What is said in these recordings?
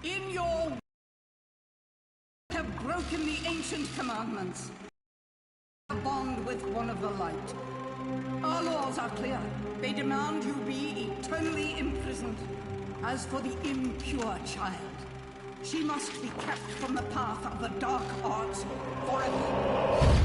In your have broken the ancient commandments. A bond with one of the light. Our laws are clear. They demand you be eternally imprisoned. As for the impure child, she must be kept from the path of the dark arts forever.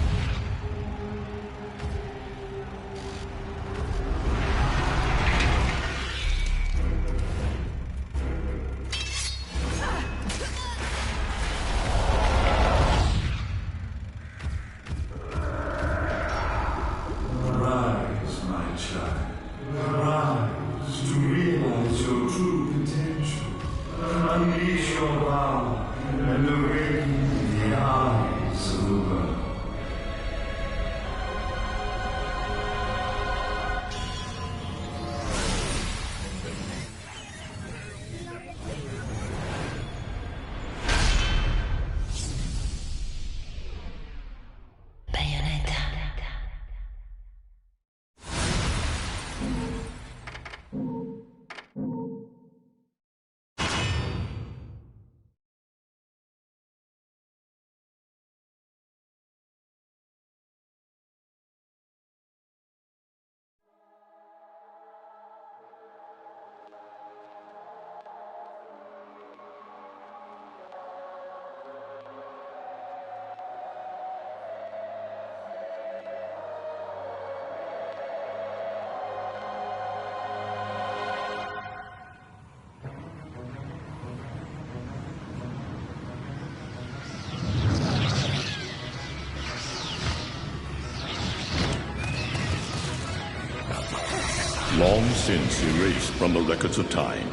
Long since erased from the records of time,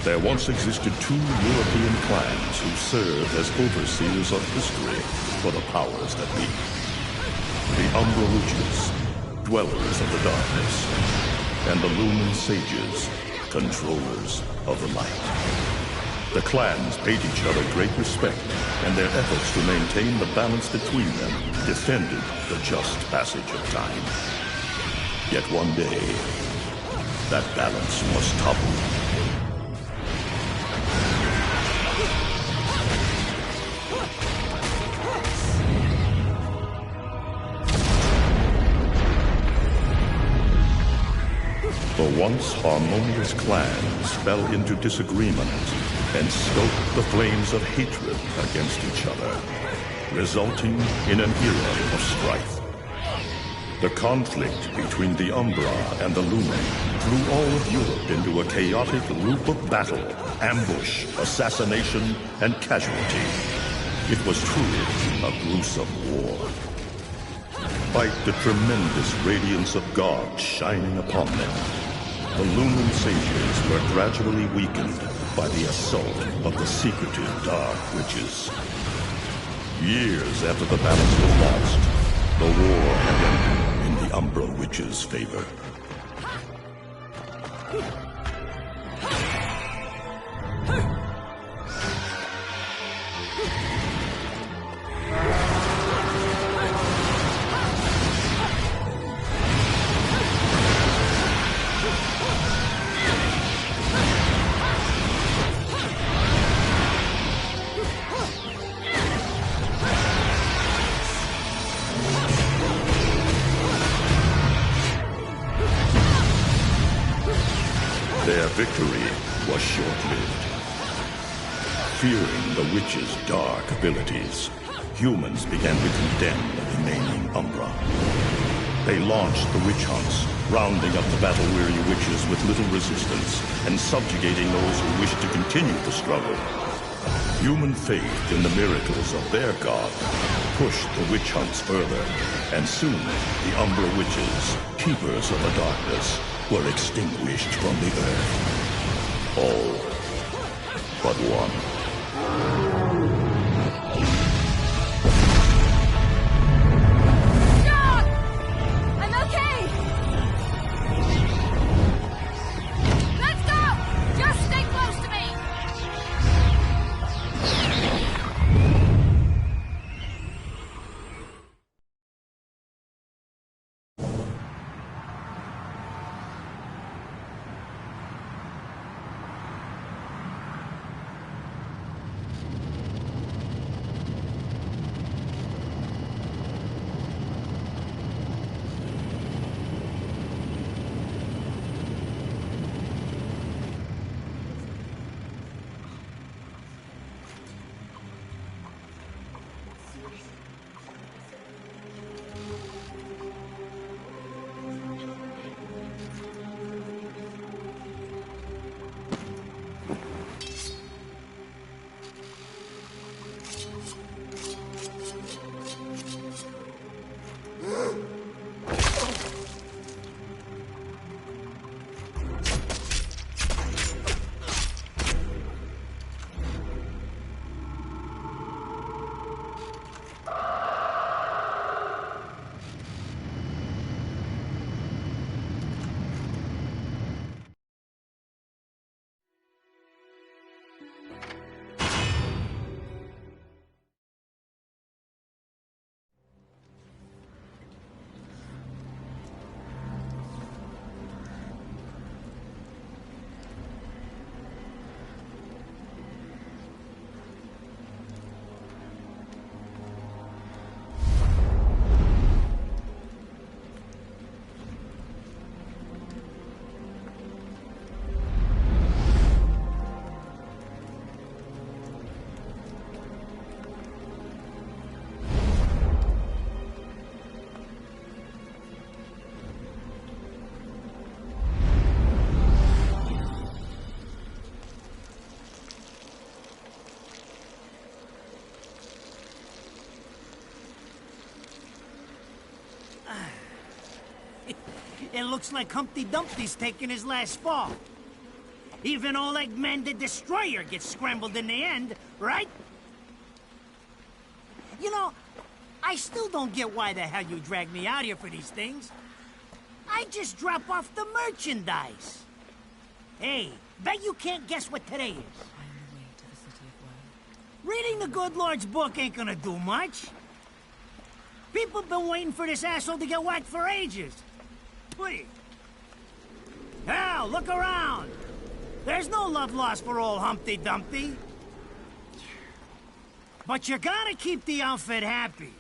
there once existed two European clans who served as overseers of history for the powers that be. The Umbra Witches, dwellers of the darkness, and the Lumen Sages, controllers of the light. The clans paid each other great respect, and their efforts to maintain the balance between them defended the just passage of time. Yet one day, that balance was toppled. The once harmonious clans fell into disagreement and stoked the flames of hatred against each other, resulting in an era of strife. The conflict between the Umbra and the Lumen threw all of Europe into a chaotic loop of battle, ambush, assassination, and casualty. It was truly a gruesome war. Despite the tremendous radiance of God shining upon them, the Lumen Sages were gradually weakened by the assault of the secretive Dark Witches. Years after the balance was lost, the war had ended in the Umbra Witches' favor. Their victory was short-lived. Fearing the witches' dark abilities, humans began to condemn the remaining Umbra. They launched the witch hunts, rounding up the battle-weary witches with little resistance and subjugating those who wished to continue the struggle. Human faith in the miracles of their god pushed the witch hunts further, and soon the Umbra Witches, keepers of the darkness, were extinguished from the earth. All but one. It looks like Humpty Dumpty's taking his last fall. Even old Eggman the Destroyer gets scrambled in the end, right? You know, I still don't get why the hell you dragged me out here for these things. I just drop off the merchandise. Hey, bet you can't guess what today is. I am the way to the City of Woe. Reading the good Lord's book ain't gonna do much. People have been waiting for this asshole to get whacked for ages. Please. Hell, look around. There's no love lost for old Humpty Dumpty. But you gotta keep the outfit happy.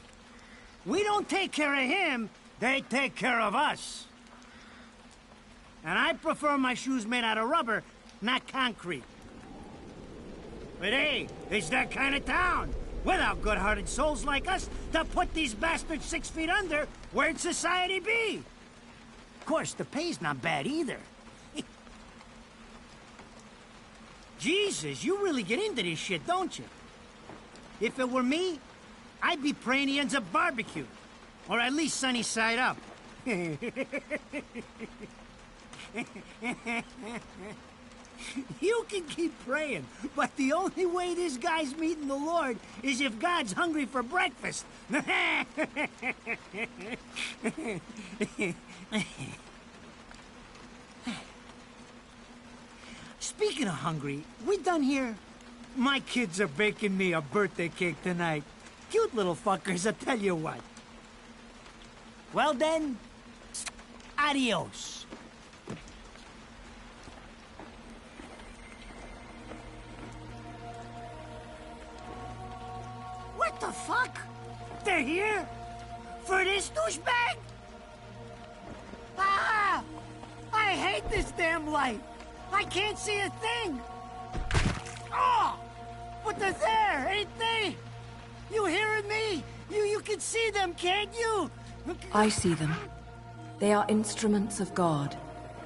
We don't take care of him, they take care of us. And I prefer my shoes made out of rubber, not concrete. But hey, it's that kind of town. Without good-hearted souls like us to put these bastards 6 feet under, where'd society be? Of course, the pay's not bad either. Jesus, you really get into this shit, don't you? If it were me, I'd be praying he ends up barbecued. Or at least sunny side up. You can keep praying, but the only way this guy's meeting the Lord is if God's hungry for breakfast. Speaking of hungry, we done here? My kids are baking me a birthday cake tonight. Cute little fuckers, I tell you what. Well then, adios. What the fuck? They're here? For this douchebag? Ah! I hate this damn light. I can't see a thing. Oh! But they're there, ain't they? You hearing me? You can see them, can't you? I see them. They are instruments of God,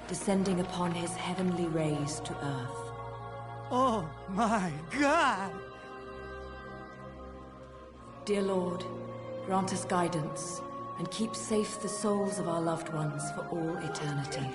descending upon his heavenly rays to earth. Oh my God! Dear Lord, grant us guidance, and keep safe the souls of our loved ones for all eternity.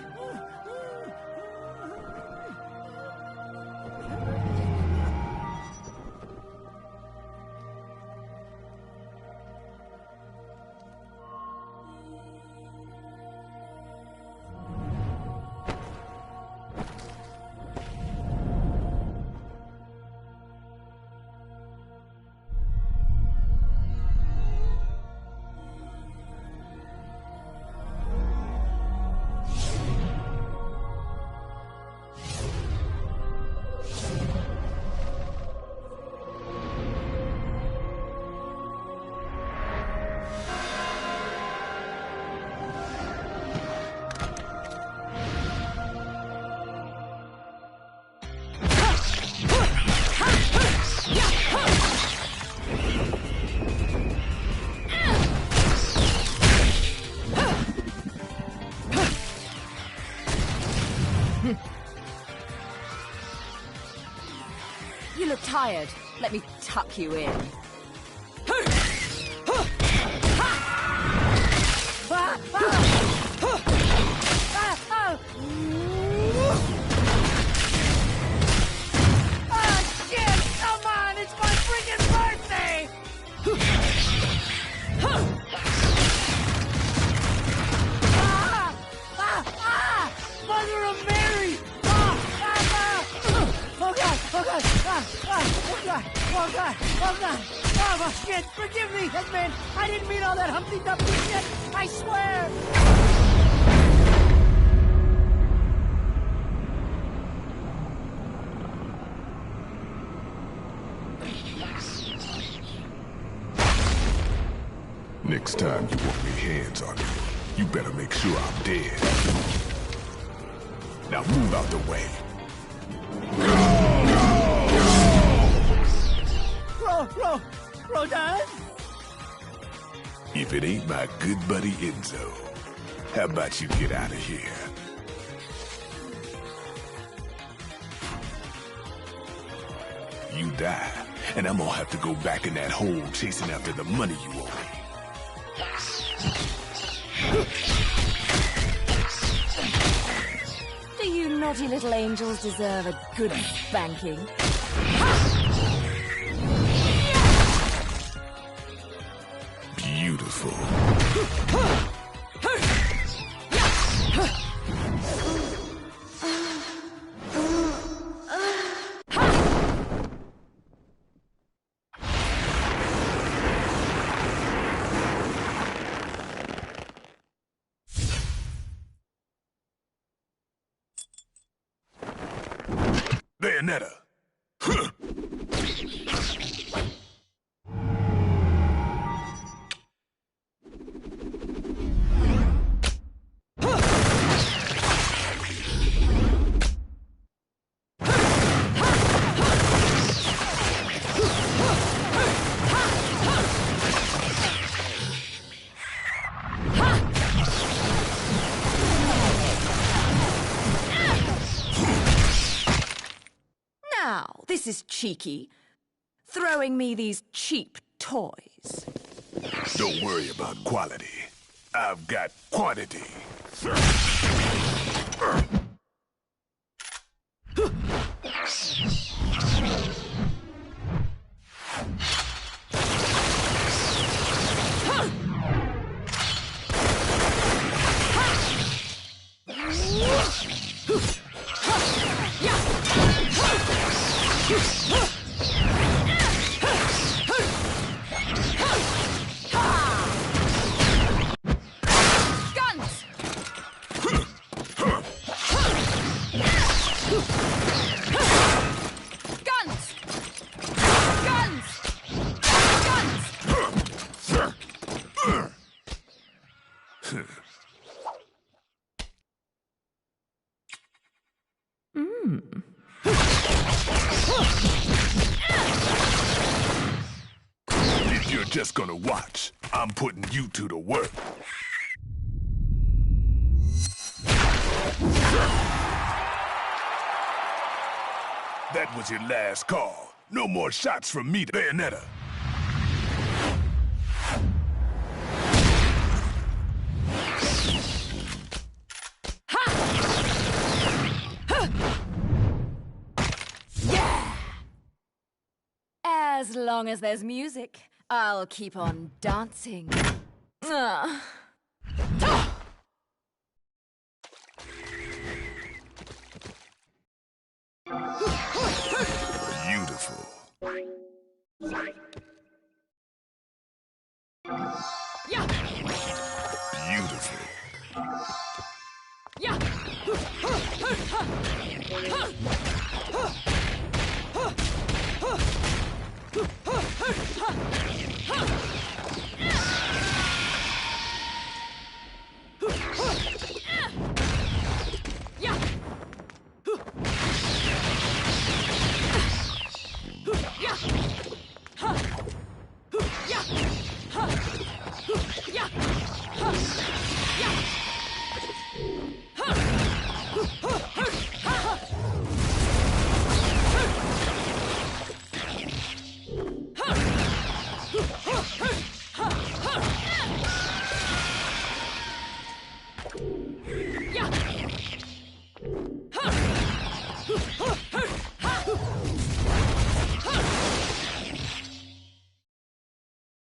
You look tired. Let me tuck you in. Shit! Come on! It's my freaking birthday! Mother of Mary! Oh God! Oh God! Oh God! Oh God! Oh God! Oh shit! Forgive me, Headman! I didn't mean all that Humpty Dumpty shit! I swear! Next time you want me hands on me, you better make sure I'm dead. Now move out the way. Rodan? If it ain't my good buddy Enzo, how about you get out of here? You die, and I'm gonna have to go back in that hole chasing after the money you owe me. Naughty little angels deserve a good spanking. Beautiful. Bayonetta. Now, this is cheeky. Throwing me these cheap toys. Don't worry about quality. I've got quantity. If you're just gonna watch, I'm putting you to the work. That was your last call. No more shots from me, Bayonetta. As long as there's music, I'll keep on dancing. Beautiful. Yeah. Beautiful. Yeah.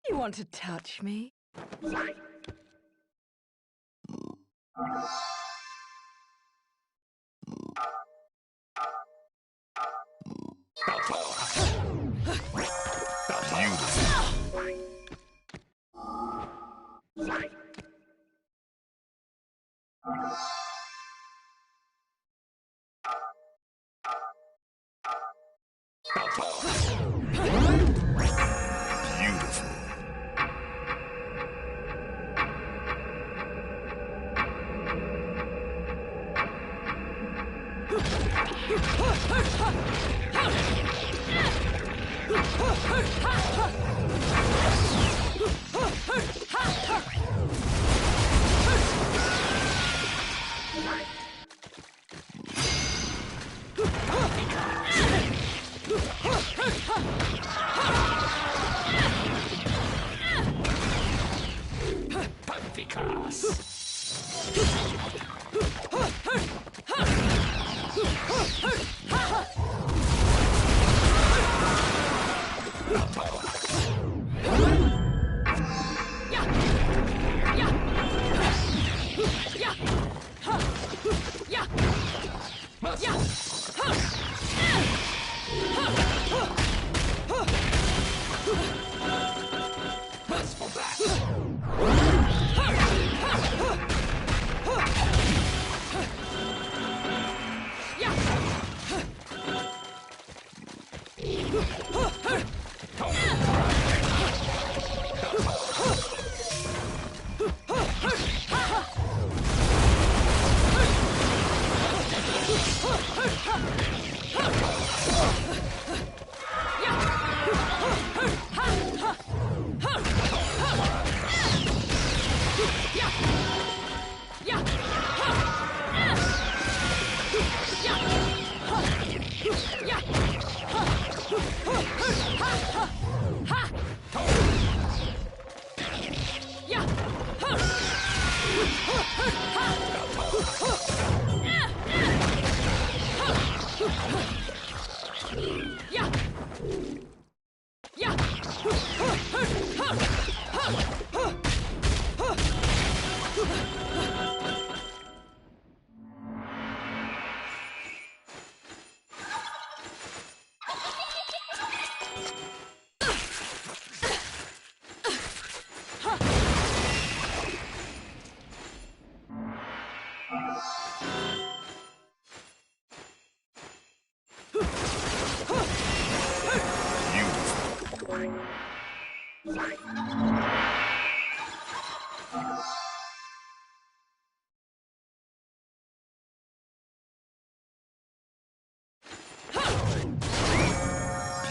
You want to touch me?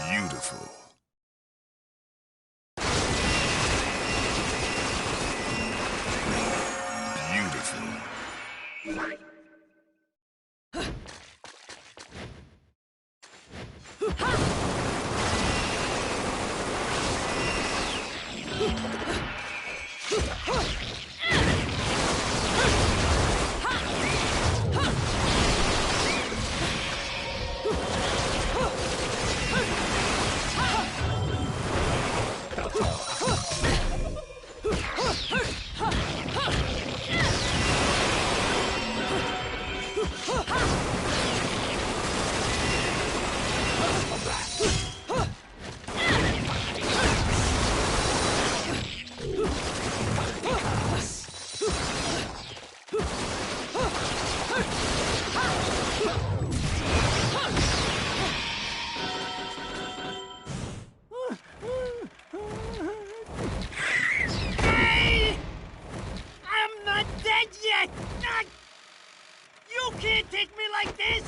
Beautiful. Beautiful. You can't take me like this!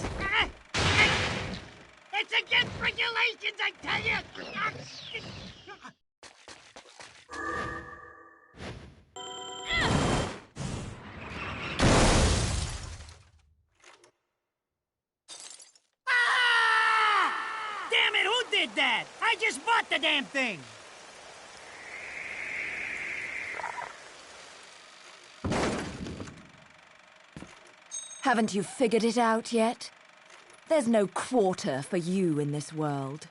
It's against regulations, I tell you! Damn it, who did that? I just bought the damn thing! Haven't you figured it out yet? There's no quarter for you in this world.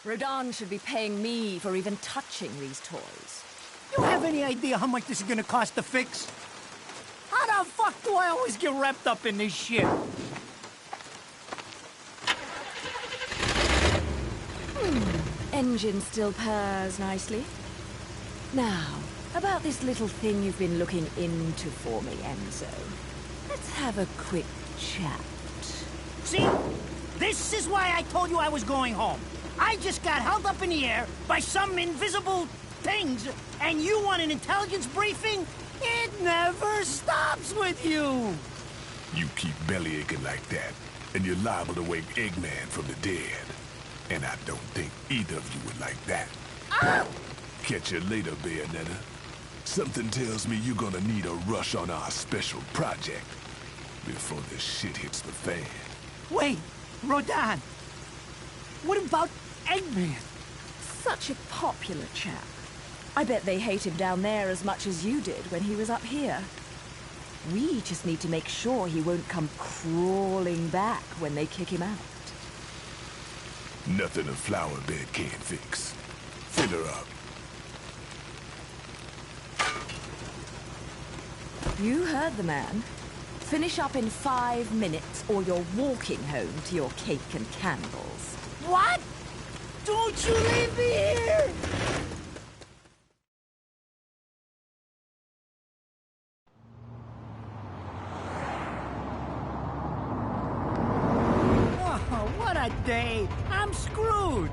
Radahn should be paying me for even touching these toys. You have any idea how much this is gonna cost to fix? How the fuck do I always get wrapped up in this shit? Engine still purrs nicely. Now, about this little thing you've been looking into for me, Enzo. Let's have a quick chat. See? This is why I told you I was going home. I just got held up in the air by some invisible things, and you want an intelligence briefing? It never stops with you! You keep bellyaching like that, and you're liable to wake Eggman from the dead. And I don't think either of you would like that. Ah! Catch you later, Bayonetta. Something tells me you're gonna need a rush on our special project before this shit hits the fan. Wait, Radahn. What about Eggman? Such a popular chap. I bet they hate him down there as much as you did when he was up here. We just need to make sure he won't come crawling back when they kick him out. Nothing a flower bed can't fix. Fill her up. You heard the man. Finish up in 5 minutes, or you're walking home to your cake and candles. What? Don't you leave me here! Oh, what a day! I'm screwed!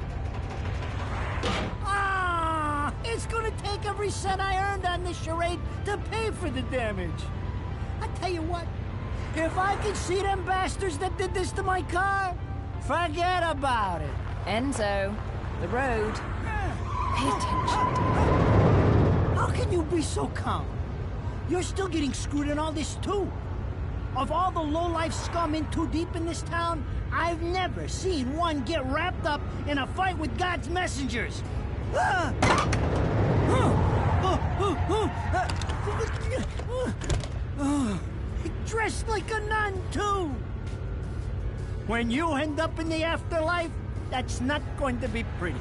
Ah! It's gonna take every cent I earned on this charade to pay for the damage. I tell you what, if I could see them bastards that did this to my car, forget about it. Enzo, the road. Pay attention. How can you be so calm? You're still getting screwed in all this too. Of all the low-life scum in too deep in this town, I've never seen one get wrapped up in a fight with God's messengers. Dressed like a nun, too. When you end up in the afterlife, that's not going to be pretty.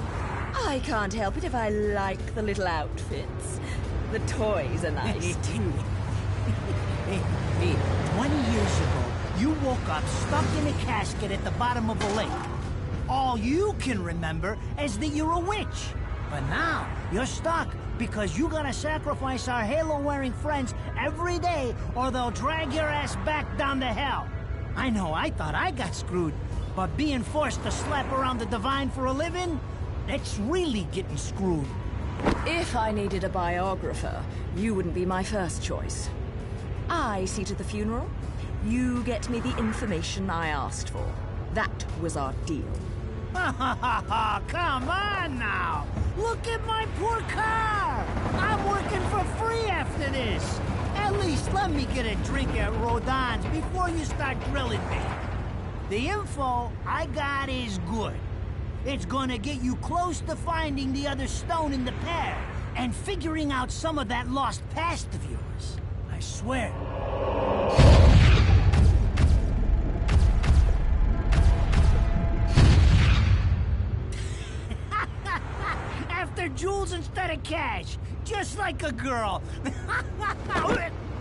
I can't help it if I like the little outfits. The toys are nice, too. Hey, 20 years ago, you woke up stuck in a casket at the bottom of a lake. All you can remember is that you're a witch. But now, you're stuck because you gotta sacrifice our halo-wearing friends every day or they'll drag your ass back down to hell. I know, I thought I got screwed, but being forced to slap around the Divine for a living, that's really getting screwed. If I needed a biographer, you wouldn't be my first choice. I see to the funeral. You get me the information I asked for. That was our deal. Come on now! Look at my poor car! I'm working for free after this! At least let me get a drink at Rodin's before you start grilling me. The info I got is good. It's gonna get you close to finding the other stone in the pair and figuring out some of that lost past of yours. I swear. After jewels instead of cash, just like a girl.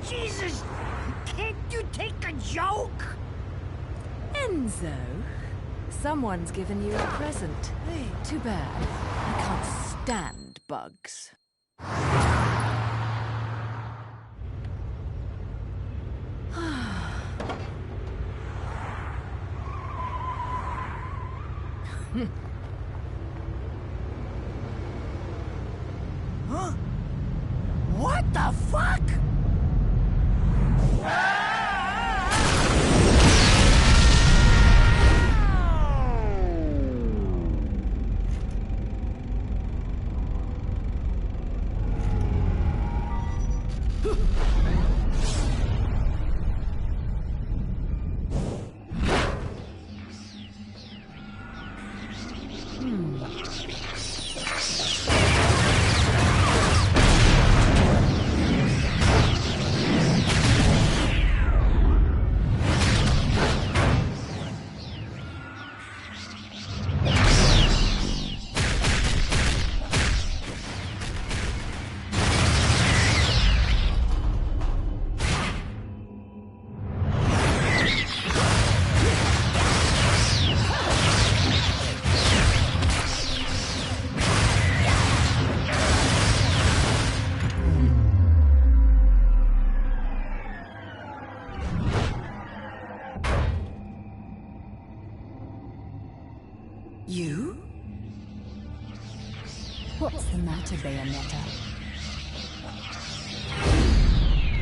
Jesus, can't you take a joke? Enzo, someone's given you a present. Too bad. I can't stand bugs. Huh? What the fuck? You? What's the matter, Bayonetta?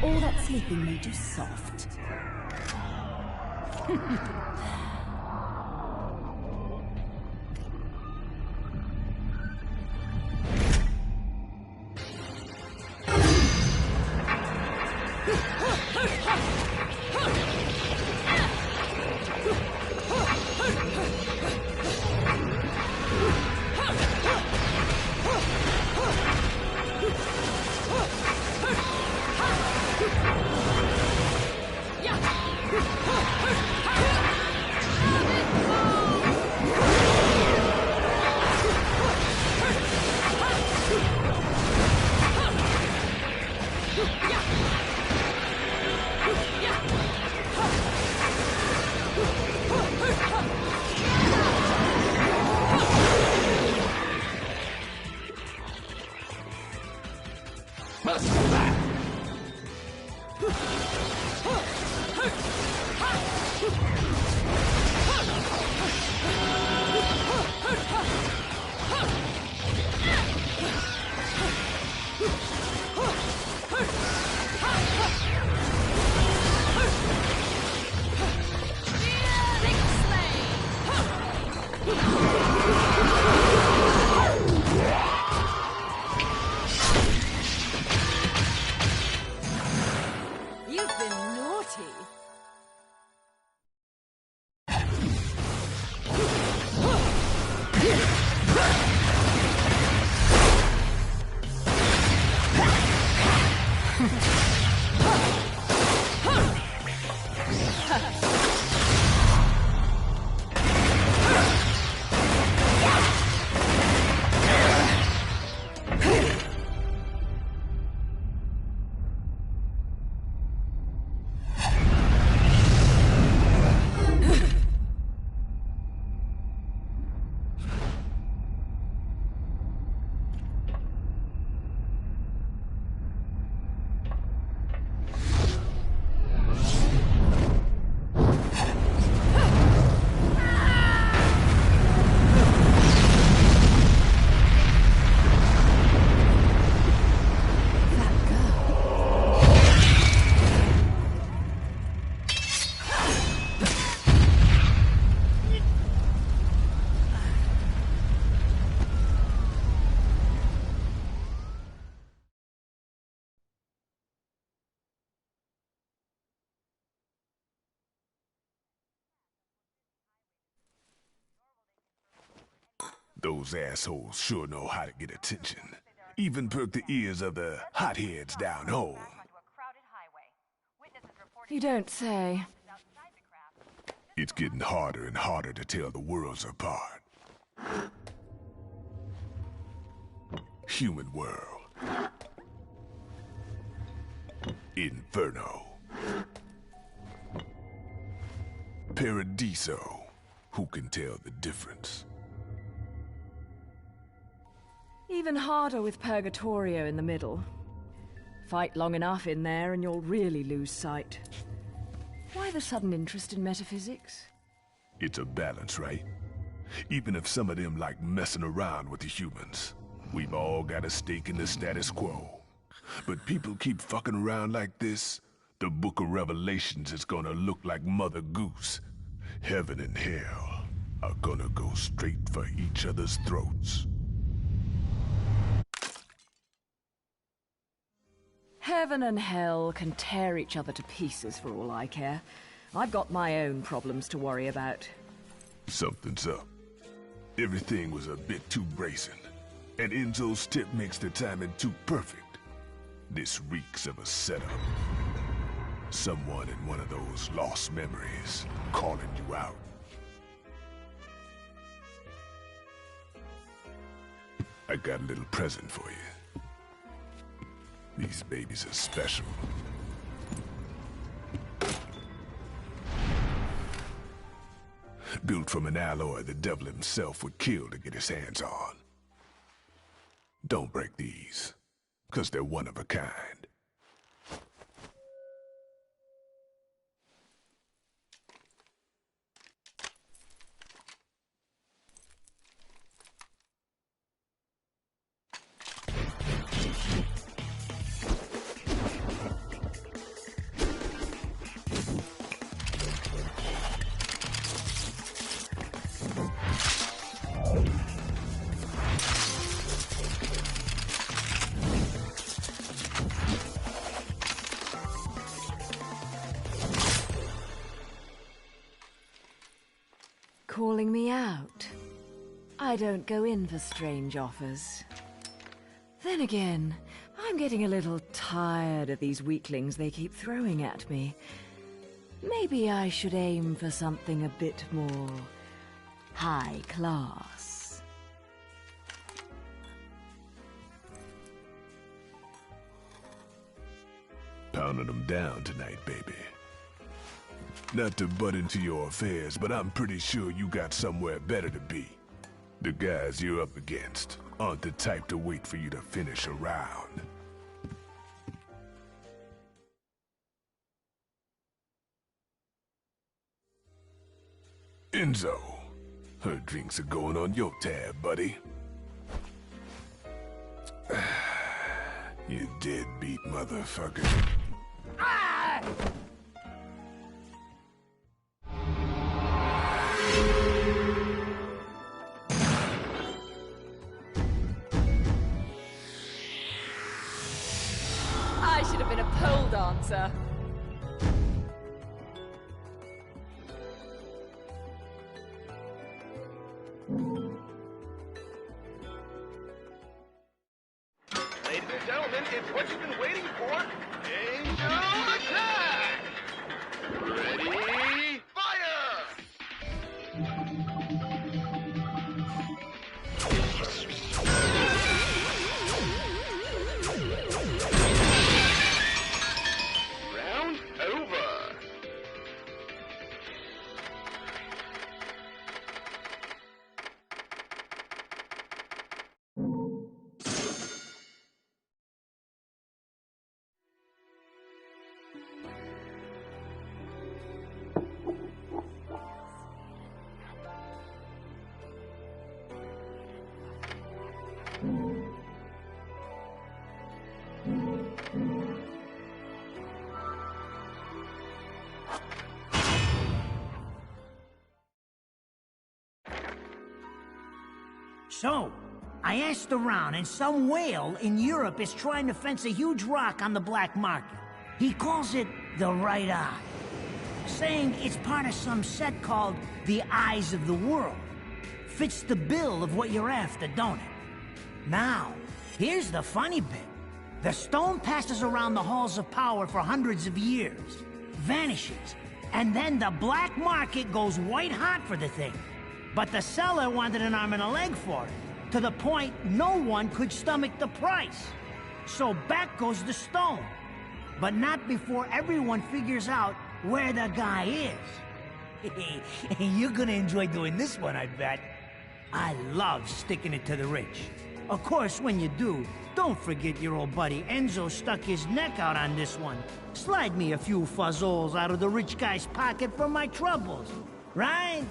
All that sleeping made you soft. Those assholes sure know how to get attention. Even perk the ears of the hotheads down home. You don't say. It's getting harder and harder to tell the worlds apart. Human world. Inferno. Paradiso. Who can tell the difference? Even harder with Purgatorio in the middle. Fight long enough in there and you'll really lose sight. Why the sudden interest in metaphysics? It's a balance, right? Even if some of them like messing around with the humans. We've all got a stake in the status quo. But people keep fucking around like this, the Book of Revelations is gonna look like Mother Goose. Heaven and hell are gonna go straight for each other's throats. Heaven and hell can tear each other to pieces for all I care. I've got my own problems to worry about. Something's up. Everything was a bit too brazen. And Enzo's tip makes the timing too perfect. This reeks of a setup. Someone in one of those lost memories calling you out. I got a little present for you. These babies are special. Built from an alloy the devil himself would kill to get his hands on. Don't break these, 'cause they're one of a kind. Calling me out? I don't go in for strange offers. Then again, I'm getting a little tired of these weaklings they keep throwing at me. Maybe I should aim for something a bit more high class. Pounding them down tonight, baby. Not to butt into your affairs, but I'm pretty sure you got somewhere better to be. The guys you're up against aren't the type to wait for you to finish a round. Enzo, her drinks are going on your tab, buddy. You deadbeat motherfucker. Ah! I should have been a pole dancer. Captain, it's what you've been waiting for. Angel attack! Ready, fire! Round over. So, I asked around, and some whale in Europe is trying to fence a huge rock on the black market. He calls it the Right Eye, saying it's part of some set called the Eyes of the World. Fits the bill of what you're after, don't it? Now, here's the funny bit. The stone passes around the halls of power for hundreds of years, vanishes, and then the black market goes white hot for the thing. But the seller wanted an arm and a leg for it, to the point no one could stomach the price. So back goes the stone. But not before everyone figures out where the guy is. You're gonna enjoy doing this one, I bet. I love sticking it to the rich. Of course, when you do, don't forget your old buddy Enzo stuck his neck out on this one. Slide me a few fuzzoles out of the rich guy's pocket for my troubles, right?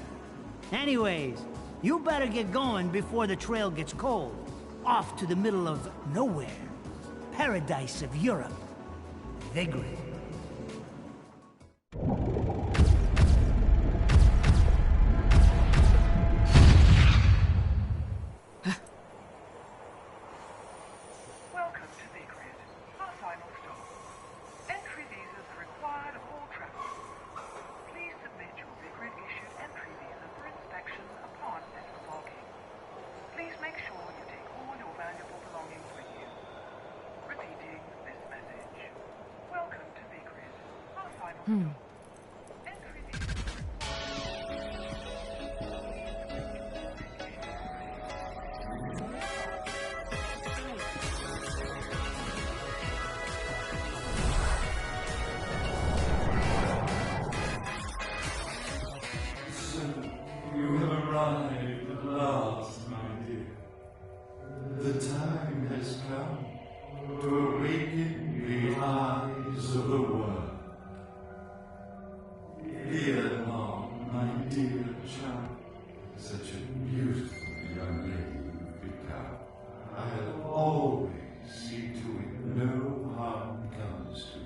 Anyways, you better get going before the trail gets cold. Off to the middle of nowhere. Paradise of Europe. Vigrid. Welcome to Vigrid, our final stop. Entry visas are required of all travelers. Please submit your Vigrid-issued entry visa for inspection upon disembarking. Please make sure you take all your valuable belongings with you. Repeating this message. Welcome to Vigrid, our final stop. Entry visas are You have arrived at last, my dear. The time has come to awaken the eyes of the world. Ere long, my dear child, such a beautiful young lady you've become. I'll always see to it no harm comes to you.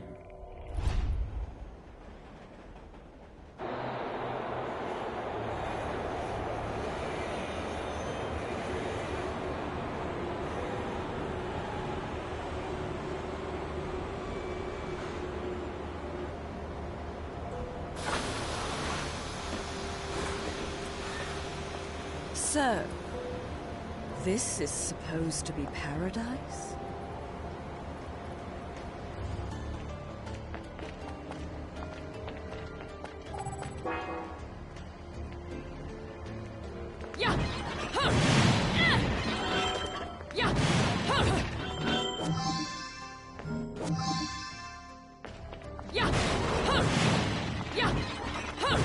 So, this is supposed to be paradise? Yeah! Huh! Yeah! Huh! Yeah! Huh! Yeah! Huh!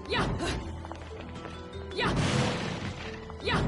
Yeah! Yeah! Yeah!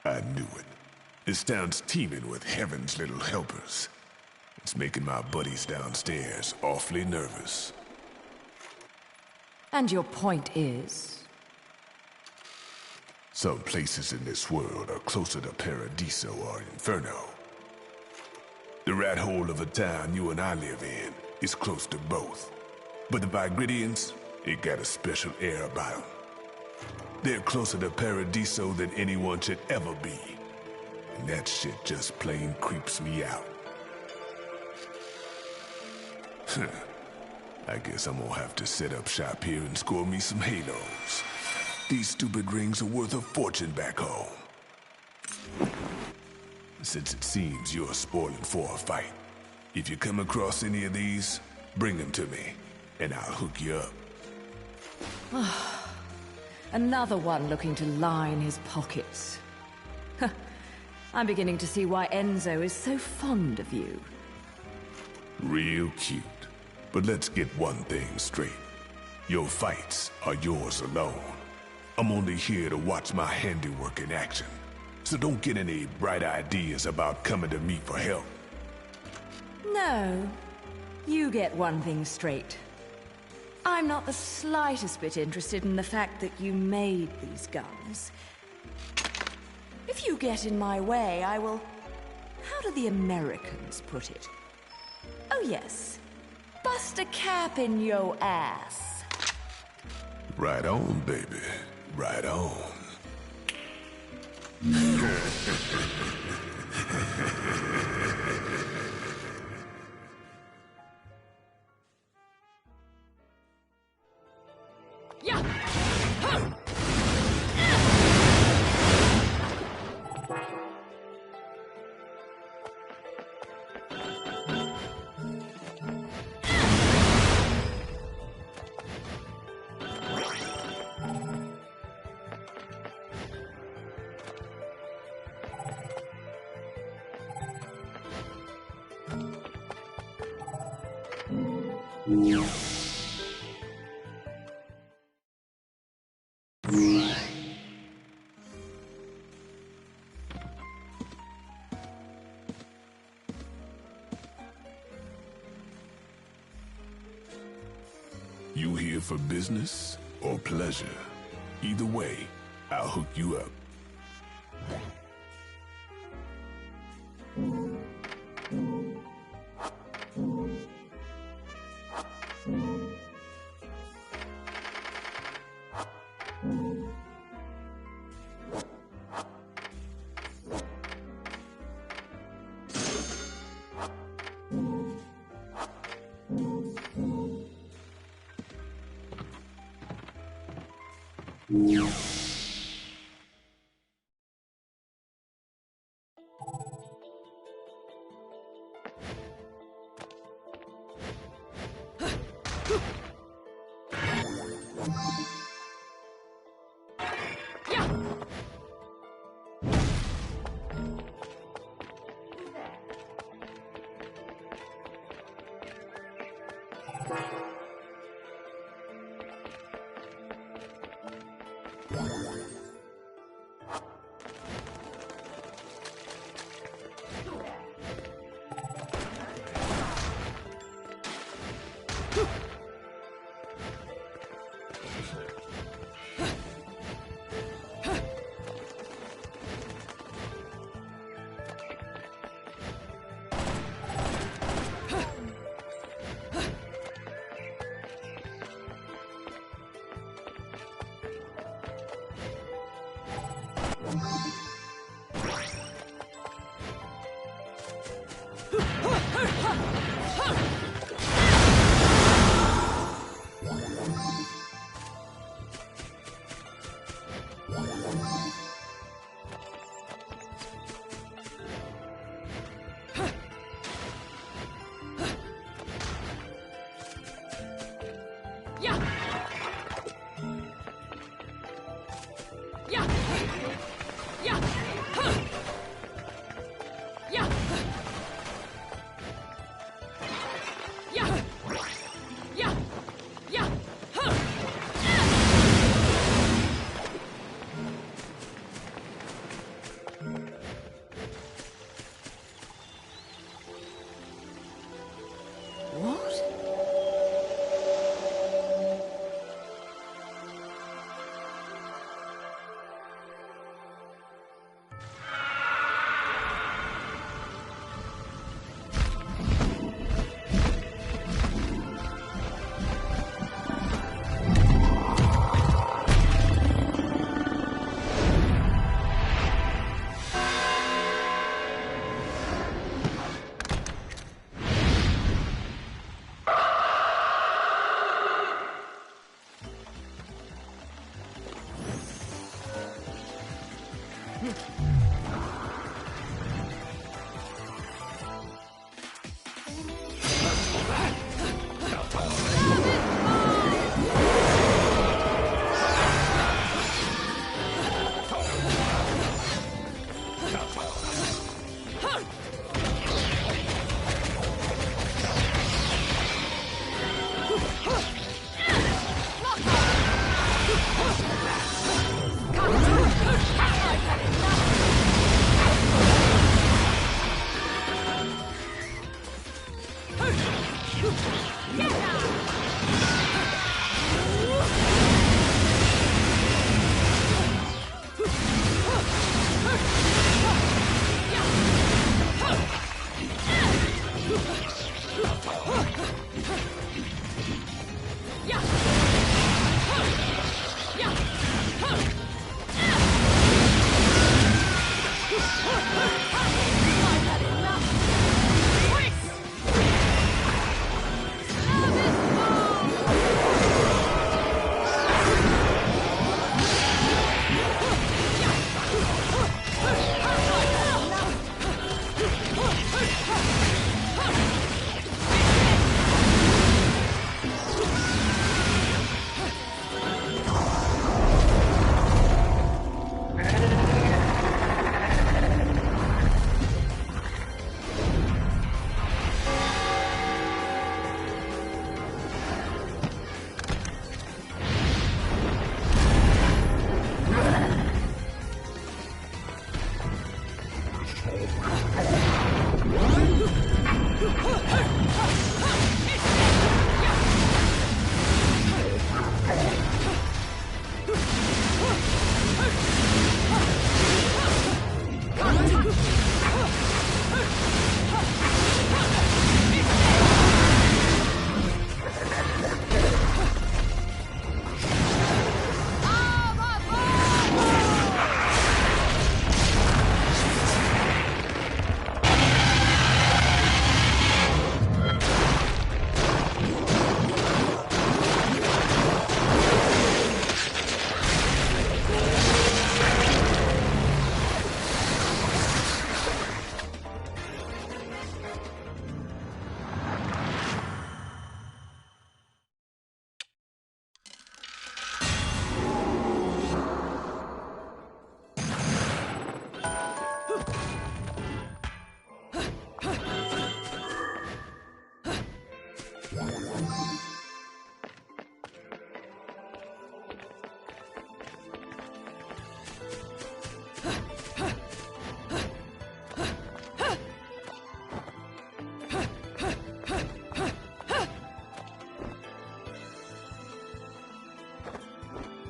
I knew it. This town's teeming with heaven's little helpers. It's making my buddies downstairs awfully nervous. And your point is? Some places in this world are closer to Paradiso or Inferno. The rat hole of a town you and I live in is close to both. But the Vigridians, it got a special air about them. They're closer to Paradiso than anyone should ever be. And that shit just plain creeps me out. I guess I'm gonna have to set up shop here and score me some halos. These stupid rings are worth a fortune back home. Since it seems you're spoiling for a fight, if you come across any of these, bring them to me, and I'll hook you up. Another one looking to line his pockets. I'm beginning to see why Enzo is so fond of you. Real cute. But let's get one thing straight. Your fights are yours alone. I'm only here to watch my handiwork in action. So don't get any bright ideas about coming to me for help. No. You get one thing straight. I'm not the slightest bit interested in the fact that you made these guns. If you get in my way, I will... How do the Americans put it? Oh yes. Bust a cap in yo ass. Right on, baby. Right on. You here for business or pleasure? Either way, I'll hook you up.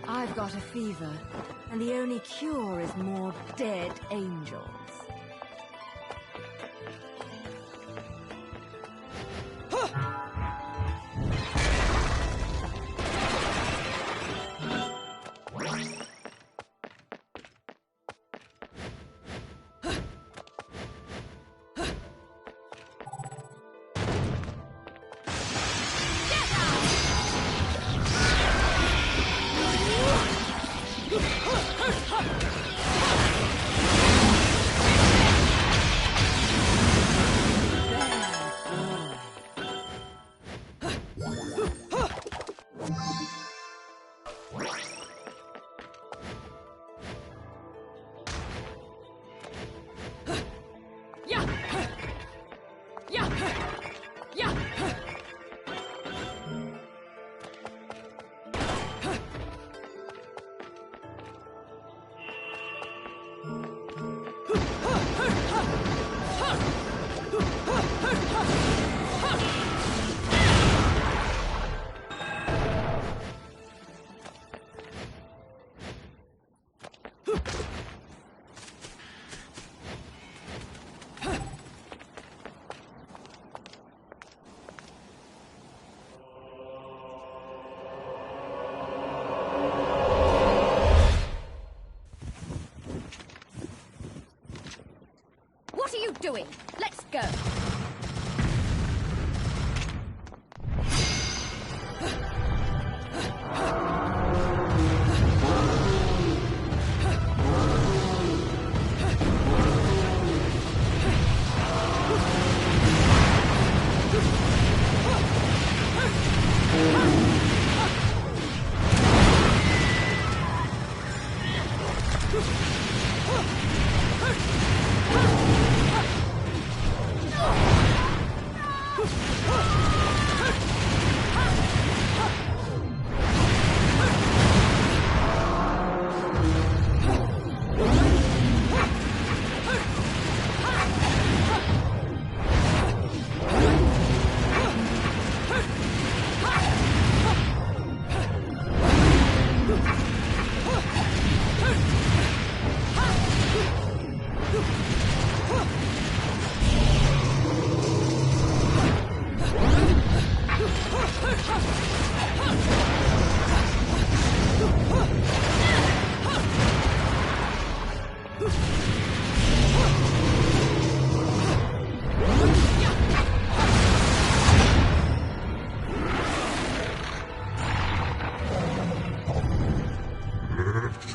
I've got a fever, and the only cure is more dead angels.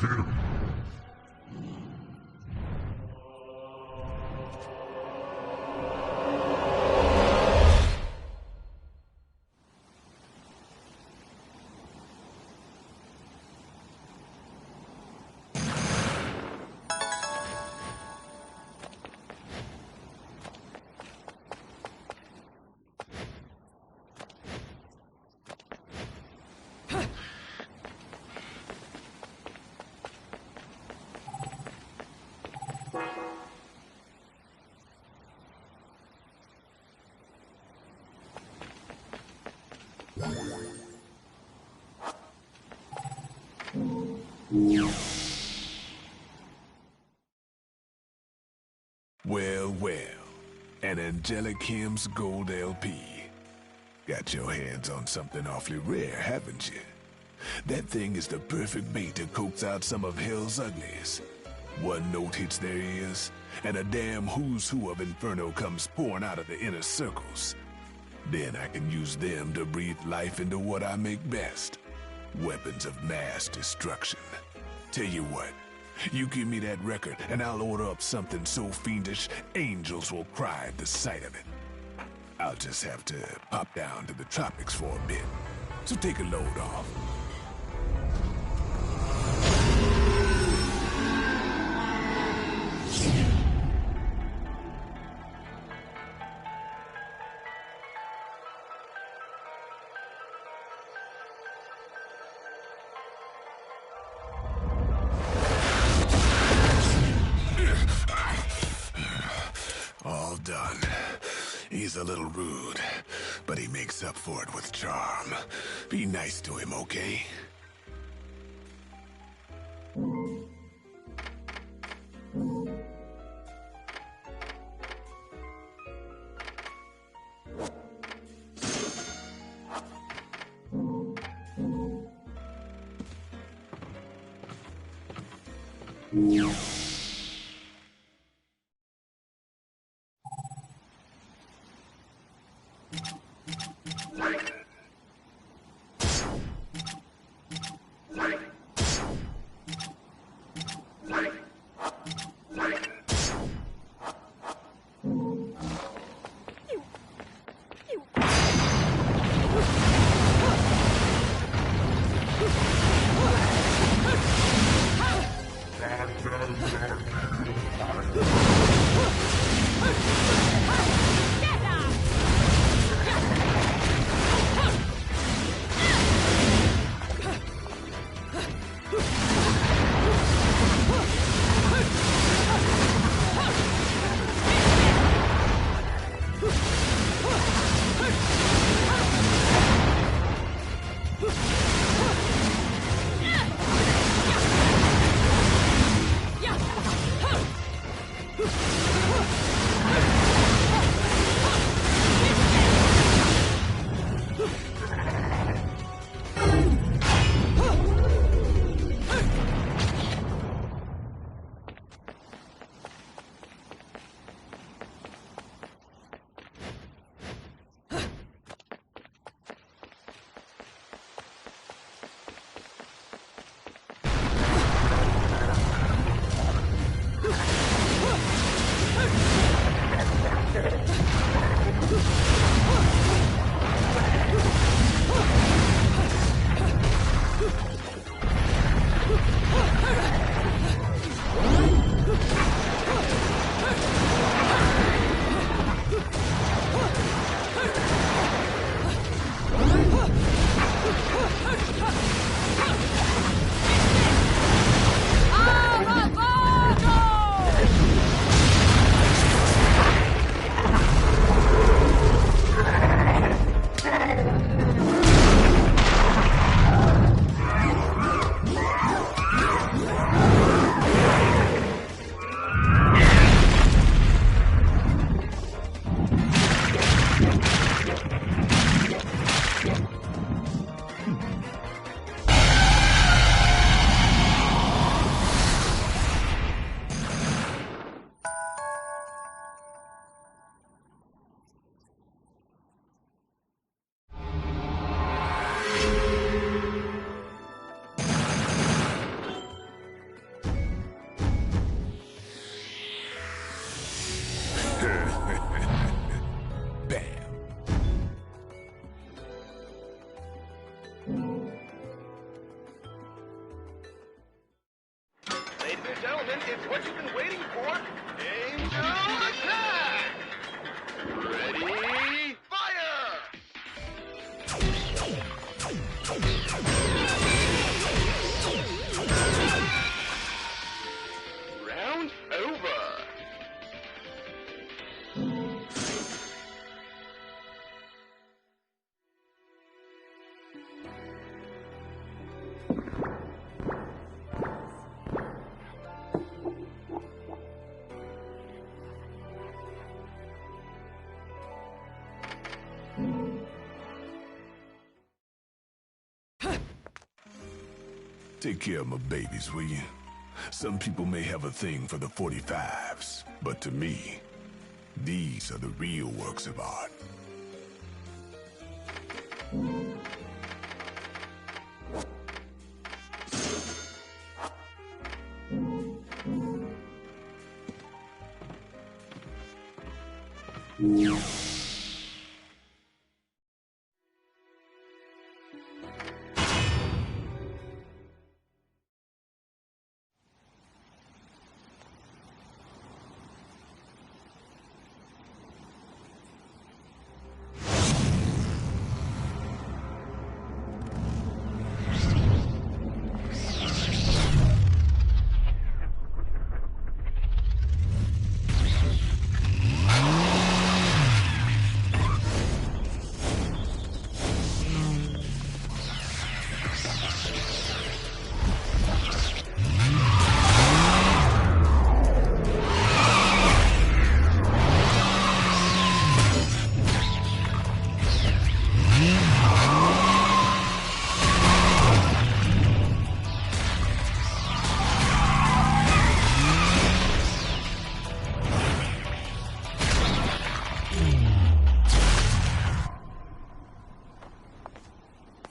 him. Well, well. An Angelic Hymns Gold LP. Got your hands on something awfully rare, haven't you? That thing is the perfect bait to coax out some of hell's uglies. One note hits their ears, and a damn who's who of Inferno comes pouring out of the inner circles. Then I can use them to breathe life into what I make best. Weapons of mass destruction. Tell you what, you give me that record and I'll order up something so fiendish, angels will cry at the sight of it. I'll just have to pop down to the tropics for a bit. So take a load off. All done. He's a little rude, but he makes up for it with charm. Be nice to him, okay? Take care of my babies, will you? Some people may have a thing for the 45s, but to me, these are the real works of art.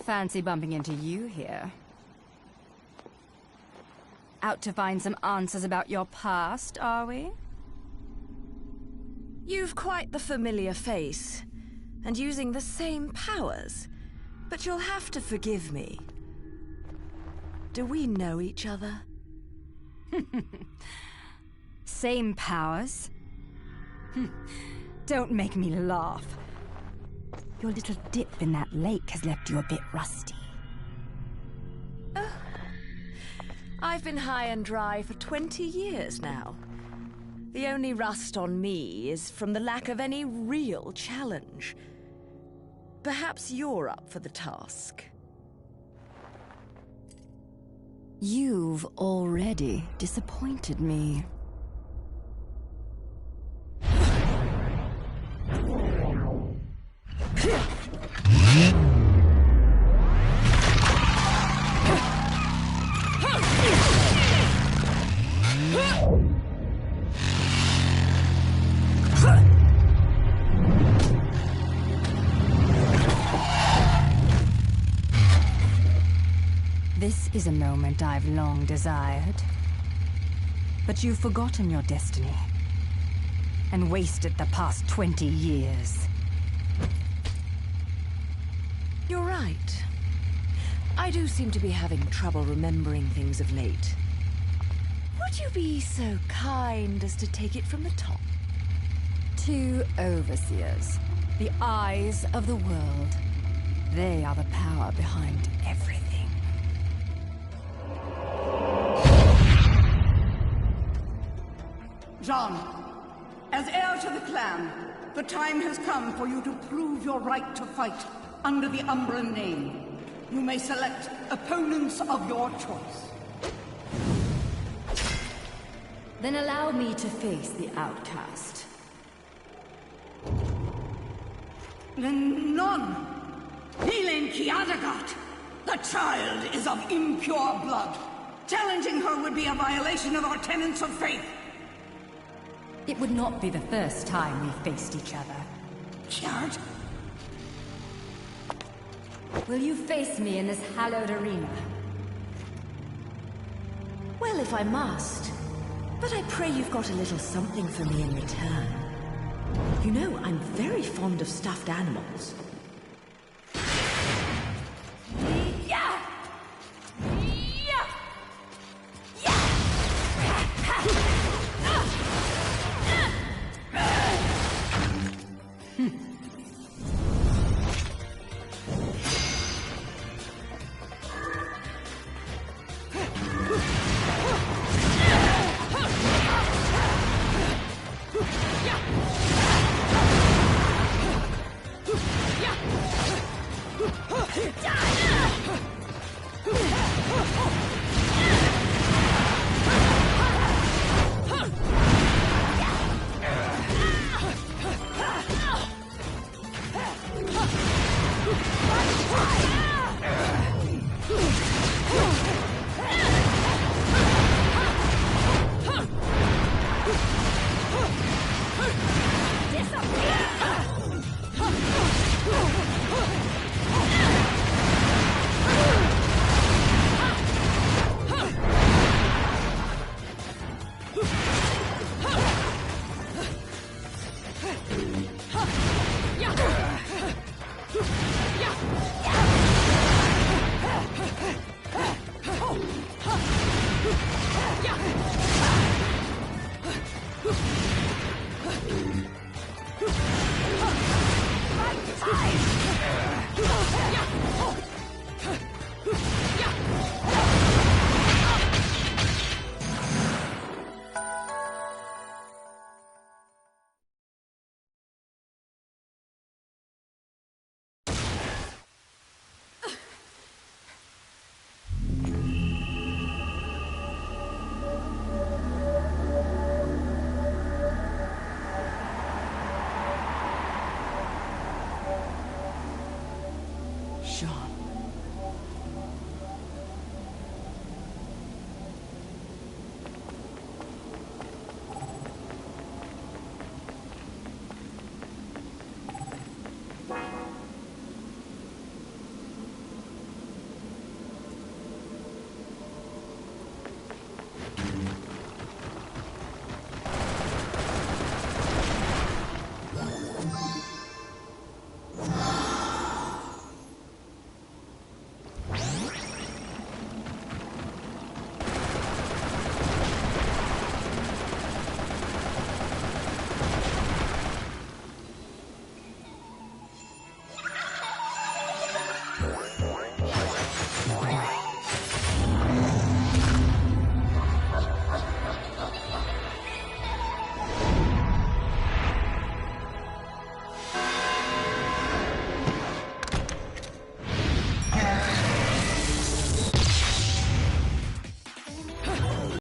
Fancy bumping into you here. Out to find some answers about your past, are we? You've quite the familiar face, and using the same powers. But you'll have to forgive me. Do we know each other? Same powers? Don't make me laugh. Your little dip in that lake has left you a bit rusty. I've been high and dry for 20 years now. The only rust on me is from the lack of any real challenge. Perhaps you're up for the task. You've already disappointed me. This is a moment I've long desired. But you've forgotten your destiny and wasted the past 20 years. You're right. I do seem to be having trouble remembering things of late. Would you be so kind as to take it from the top? 2 overseers, the eyes of the world. They are the power behind everything. Jean, as heir to the clan, the time has come for you to prove your right to fight under the Umbran name. You may select opponents of your choice. Then allow me to face the outcast. Then none. Helen Kiadagat. The child is of impure blood. Challenging her would be a violation of our tenets of faith. It would not be the first time we've faced each other. Kiard? Will you face me in this hallowed arena? Well, if I must. But I pray you've got a little something for me in return. You know, I'm very fond of stuffed animals.